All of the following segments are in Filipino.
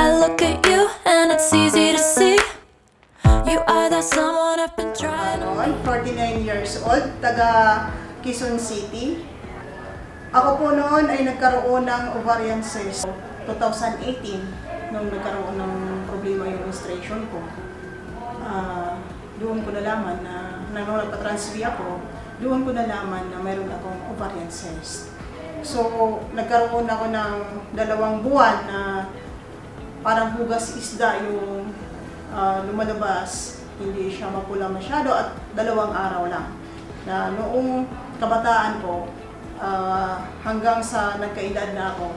I look at you and it's easy to see you are that someone I've been trying to I'm 49 years old, taga Quezon City. Ako po noon ay nagkaroon ng ovarian cyst 2018 nung nagkaroon ng problema yung menstruation ko. Doon ko nalaman na nung nagpa-transfer ako, doon ko nalaman na mayroon akong ovarian cyst. So, nagkaroon ako ng 2 buwan na parang hugas isda yung lumalabas. Hindi siya mapula masyado at 2 araw lang. Na noong kabataan ko, hanggang sa nagkaedad na ako,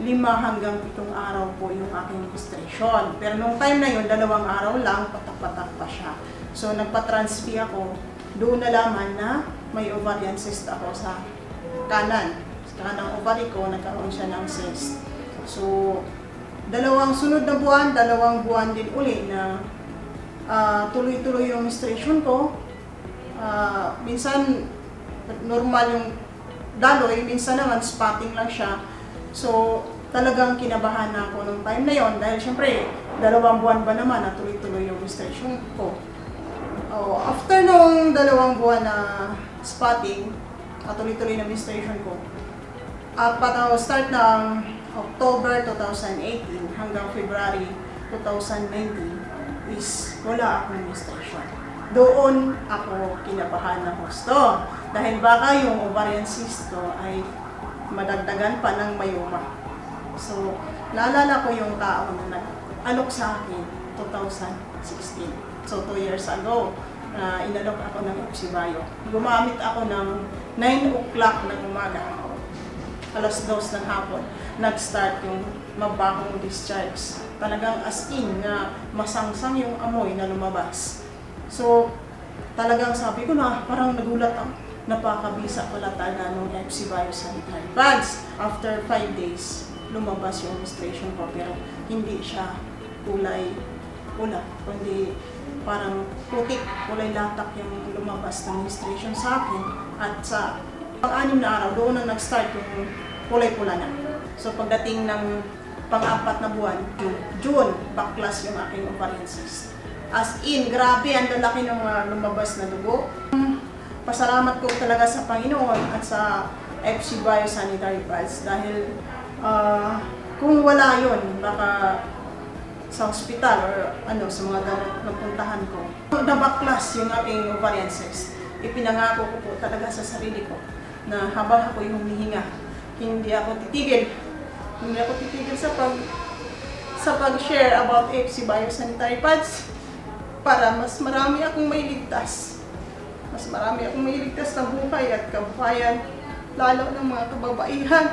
5 hanggang 7 araw po yung aking menstruation. Pero nung time na yun, 2 araw lang, patak-patak pa siya. So, nagpa-transfer ako. Doon nalaman na may ovarian cyst ako sa kanan. Sa kanang ovary ko, nagkaroon siya ng cyst. So, 2 sunod na buwan, 2 buwan din uli na tuloy-tuloy yung menstruation ko. Minsan, normal yung daloy, minsan naman spotting lang siya. So, talagang kinabahan na ako nung time na yon dahil syempre, 2 buwan ba naman na tuloy-tuloy yung menstruation ko. After nung 2 buwan na spotting, tuloy-tuloy na menstruation ko, start ng October 2018 hanggang February 2019 is wala akong menstruation. Doon ako kinabahan ng husto dahil baka yung ovarian cyst ko ay madagdagan pa ng mayoma. So, naalala ko yung tao na nag-alok sa akin 2016. So, 2 years ago, inalok ako ng Oxybayo. Gumamit ako ng 9 o'clock ng umaga. 2:00 ng hapon, nag-start yung mabahong discharge. Talagang as in na masangsang yung amoy na lumabas. So, talagang sabi ko na parang nagulat ako. Napakabisa pala talaga ng Oxybayo sanitary pads. After 5 days, lumabas yung menstruation ko pero hindi siya kulay pula, kundi parang putik, kulay latak yung lumabas ng menstruation sa akin. At sa pang-6 na araw, doon na nag-start yung kulay-pula na. So pagdating ng pang-4 na buwan, June, baklas yung aking ovarian cyst. As in, grabe, ang lalaki ng lumabas na dugo. Pasalamat ko talaga sa Panginoon at sa Oxybayo sanitary pads dahil kung wala yun, baka sa hospital or sa mga gamot na puntahan ko, nabaklas yung aking ovarian cyst. Ipinangako ko po talaga sa sarili ko na habang ako yung humihinga, hindi ako titigil. Hindi ako titigil sa pag-share about Oxybayo sanitary pads para mas marami akong mailigtas. Mas marami akong mailigtas na buhay at kabuhayan, lalo ng mga kababaihan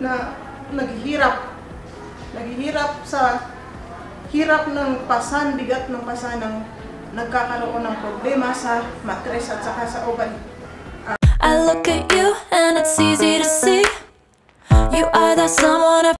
na naghihirap sa hirap ng pasan, bigat ng pasan ng nagkakaroon ng problema sa matres at saka sa ovary. I look at you and it's easy to see you are that someone I've